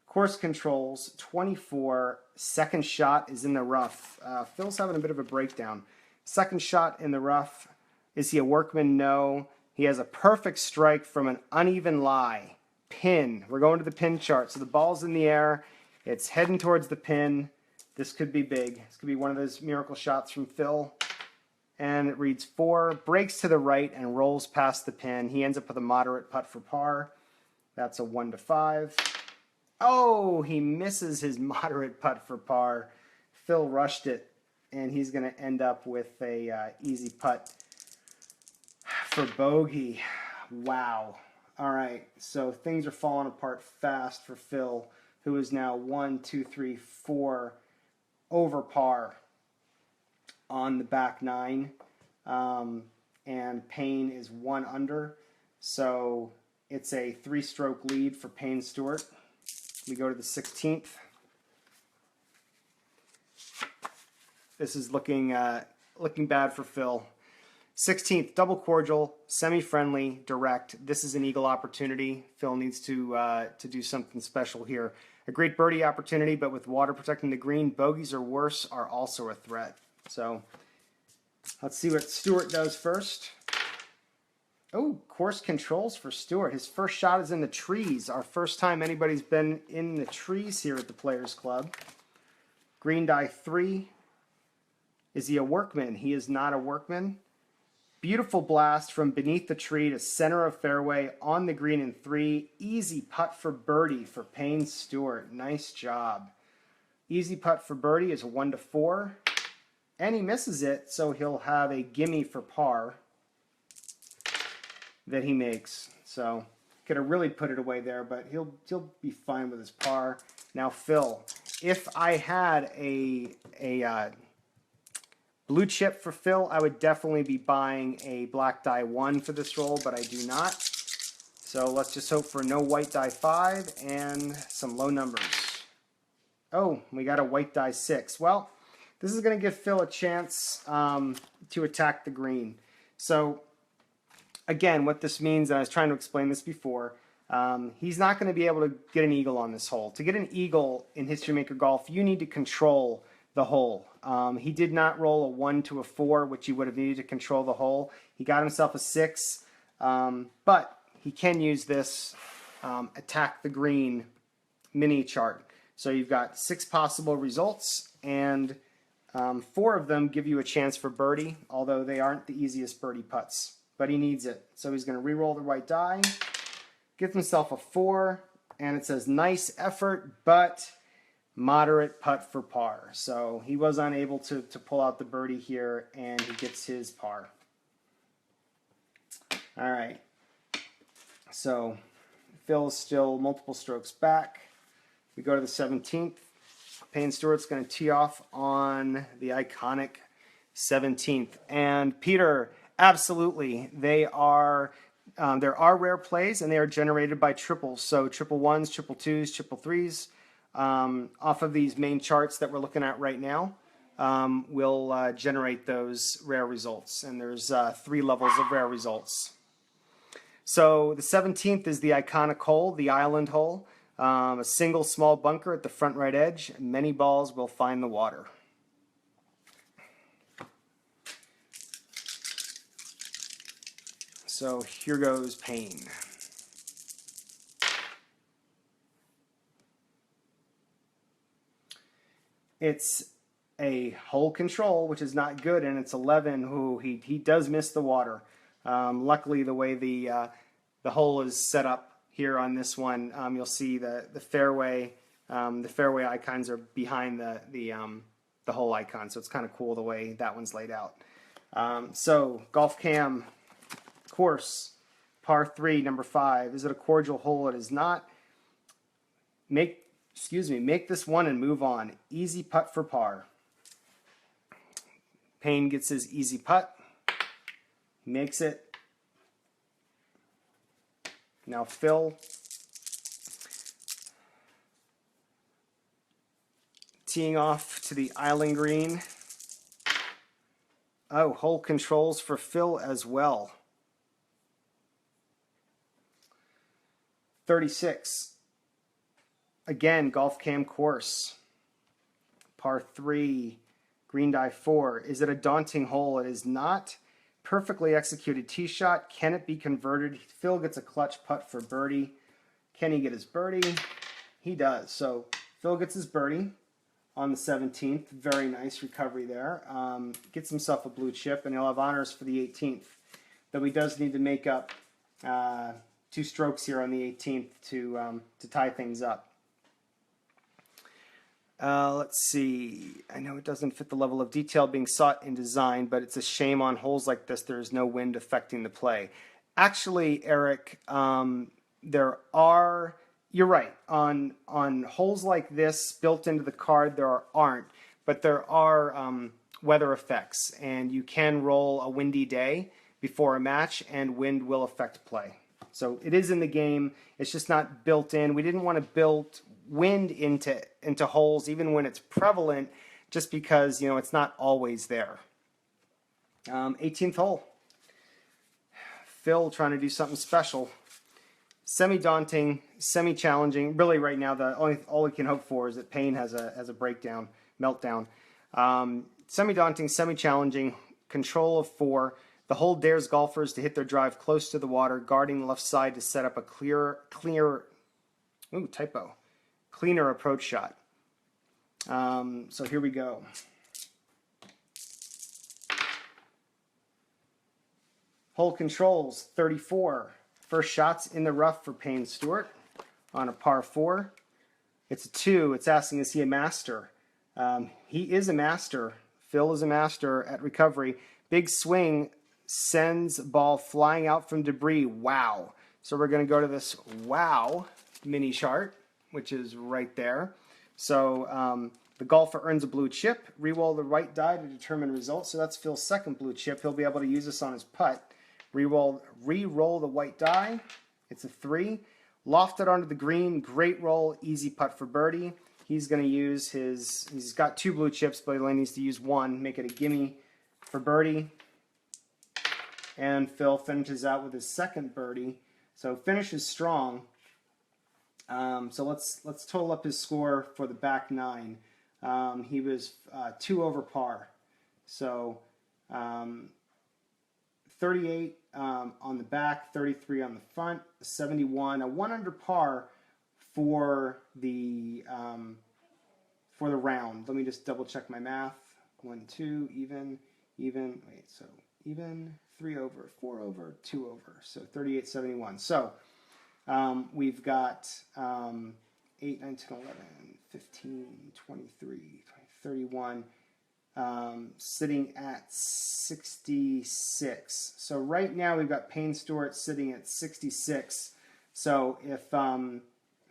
Course controls, 24. Second shot is in the rough. Phil's having a bit of a breakdown. Second shot in the rough. Is he a workman? No. He has a perfect strike from an uneven lie. Pin. We're going to the pin chart. So the ball's in the air. It's heading towards the pin. This could be big. This could be one of those miracle shots from Phil. And it reads 4. Breaks to the right and rolls past the pin. He ends up with a moderate putt for par. That's a 1-5. Oh, he misses his moderate putt for par. Phil rushed it, and he's going to end up with a easy putt for bogey. Wow. All right, so things are falling apart fast for Phil, who is now 1, 2, 3, 4 over par. on the back nine, and Payne is 1 under. So it's a 3-stroke lead for Payne Stewart. We go to the 16th. This is looking bad for Phil. 16th, double cordial, semi-friendly, direct. This is an eagle opportunity. Phil needs to do something special here. A great birdie opportunity, but with water protecting the green, bogeys or worse are also a threat. So let's see what Stewart does first. Oh, course controls for Stewart. His first shot is in the trees. Our first time anybody's been in the trees here at the Players Club. Green die 3. Is he a workman? He is not a workman. Beautiful blast from beneath the tree to center of fairway on the green in 3. Easy putt for birdie for Payne Stewart. Nice job. Easy putt for birdie is a 1-4. And he misses it, so he'll have a gimme for par that he makes. So could have really put it away there, but he'll be fine with his par. Now Phil, if I had a blue chip for Phil, I would definitely be buying a black die 1 for this roll, but I do not. So let's just hope for no white die 5 and some low numbers. Oh, we got a white die 6. Well, this is going to give Phil a chance to attack the green. So again, what this means, and I was trying to explain this before, he's not going to be able to get an eagle on this hole. To get an eagle in History Maker Golf, you need to control the hole. He did not roll a 1 to a 4, which he would have needed to control the hole. He got himself a 6, but he can use this attack the green mini chart. So you've got 6 possible results, and 4 of them give you a chance for birdie, although they aren't the easiest birdie putts. But he needs it. So he's going to re-roll the white die, gets himself a 4, and it says nice effort, but moderate putt for par. So he was unable to pull out the birdie here, and he gets his par. All right. So Phil's still multiple strokes back. We go to the 17th. Payne Stewart's going to tee off on the iconic 17th. And Peter, absolutely, there are rare plays, and they are generated by triples. So triple ones, triple twos, triple threes. Off of these main charts that we're looking at right now, will generate those rare results. And there's 3 levels of rare results. So the 17th is the iconic hole, the island hole. A single small bunker at the front right edge. Many balls will find the water. So here goes Payne. It's a hole control, which is not good, and it's 11. Who he does miss the water. Luckily, the way the hole is set up here on this one, you'll see the fairway icons are behind the hole icon, so it's kind of cool the way that one's laid out. So Golf Cam course, par 3, number 5. Is it a cordial hole? It is not. Make this one and move on. Easy putt for par. Payne gets his easy putt. Makes it. Now Phil. Teeing off to the island green. Oh, hole controls for Phil as well. 36. Again, Golf Cam course. Par 3, green die 4. Is it a daunting hole? It is not. Perfectly executed tee shot. Can it be converted? Phil gets a clutch putt for birdie. Can he get his birdie? He does. So Phil gets his birdie on the 17th. Very nice recovery there. Gets himself a blue chip, and he'll have honors for the 18th. Though he does need to make up 2 strokes here on the 18th to tie things up. Let's see. I know it doesn't fit the level of detail being sought in design, but it's a shame on holes like this there is no wind affecting the play. Actually, Eric, there are. You're right. On holes like this built into the card, there aren't, but there are weather effects, and you can roll a windy day before a match, and wind will affect play. So it is in the game. It's just not built in. We didn't want to build wind into holes, even when it's prevalent, just because, you know, it's not always there. 18th hole. Phil trying to do something special. Semi-daunting, semi-challenging. Really, right now, all we can hope for is that Payne has a breakdown, meltdown. Semi-daunting, semi-challenging. Control of 4. The hole dares golfers to hit their drive close to the water, guarding the left side to set up a cleaner approach shot. So here we go. Hole controls, 34. First shot's in the rough for Payne Stewart on a par 4. It's a 2. It's asking, is he a master? He is a master. Phil is a master at recovery. Big swing sends ball flying out from debris. Wow. So we're going to go to this wow mini chart, which is right there. So the golfer earns a blue chip. Re-roll the right die to determine results. So that's Phil's second blue chip. He'll be able to use this on his putt. Re-roll the white die. It's a 3. Lofted onto the green. Great roll. Easy putt for birdie. He's going to use he's got 2 blue chips, but he only needs to use 1. Make it a gimme for birdie. And Phil finishes out with his second birdie. So finishes strong. So let's total up his score for the back 9. He was 2 over par. So 38 on the back, 33 on the front, 71, a 1 under par for the round. Let me just double check my math. 1, 2, even. Wait, so even, 3 over, 4 over, 2 over. So 38, 71. So we've got 8, 9, 10, 11, 15, 23, 31. Sitting at 66. So right now we've got Payne Stewart sitting at 66. So if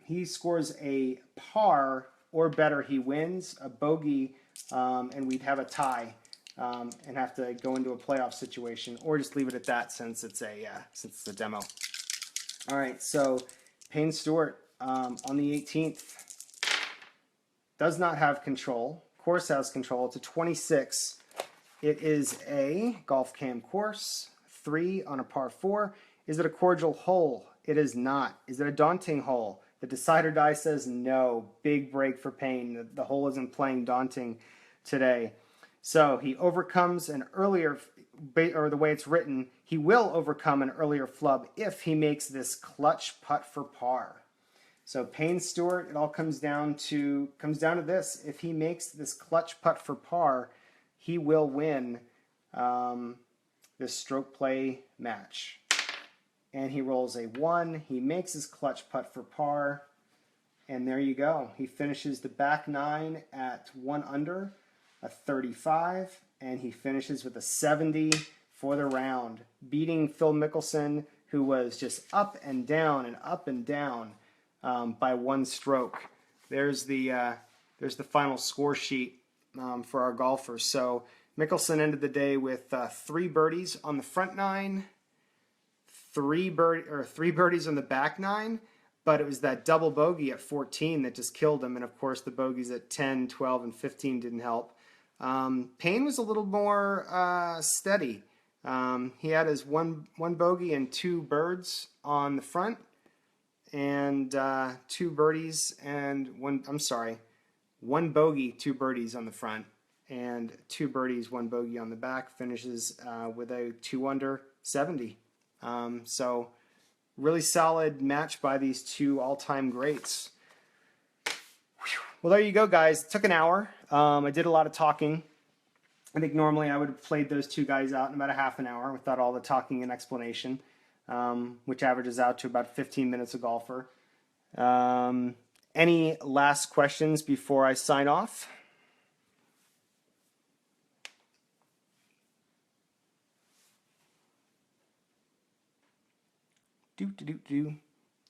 he scores a par or better, he wins. A bogey, and we'd have a tie, and have to go into a playoff situation, or just leave it at that since it's a demo. All right, so Payne Stewart on the 18th does not have control. Course has control. It's a 26. It is a golf cam course. 3 on a par 4. Is it a cordial hole? It is not. Is it a daunting hole? The decider die says no. Big break for Payne. The hole isn't playing daunting today. So he overcomes an earlier, or the way it's written, he will overcome an earlier flub if he makes this clutch putt for par. So Payne Stewart, it all comes down to this. If he makes this clutch putt for par, he will win this stroke play match. And he rolls a 1. He makes his clutch putt for par. And there you go. He finishes the back 9 at 1 under, a 35. And he finishes with a 70 for the round, beating Phil Mickelson, who was just up and down and up and down by 1 stroke. There's the final score sheet for our golfers. So Mickelson ended the day with 3 birdies on the front 9, 3 birdies on the back 9, but it was that double bogey at 14 that just killed him, and of course the bogeys at 10, 12, and 15 didn't help. Payne was a little more steady. He had his one bogey and 2 birds on the front, and 2 birdies and 1 bogey, 2 birdies on the front, and 2 birdies, 1 bogey on the back. Finishes with a 2 under, 70. So really solid match by these 2 all-time greats. Well, there you go, guys. It took an hour. I did a lot of talking. I think normally I would have played those 2 guys out in about a half an hour without all the talking and explanation, which averages out to about 15 minutes a golfer. Any last questions before I sign off?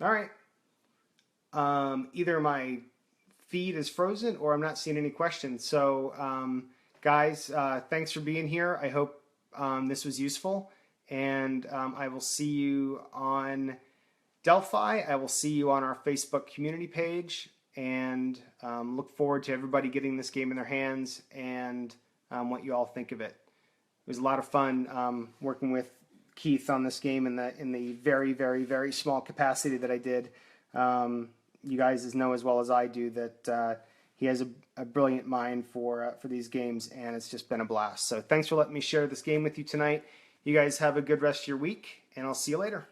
All right. Either my feed is frozen or I'm not seeing any questions. So, guys, thanks for being here. I hope this was useful, and I will see you on Delphi. I will see you on our Facebook community page, and look forward to everybody getting this game in their hands and what you all think of it. It was a lot of fun working with Keith on this game in the very, very, very small capacity that I did. You guys know as well as I do that he has a brilliant mind for these games, and it's just been a blast. So thanks for letting me share this game with you tonight. You guys have a good rest of your week, and I'll see you later.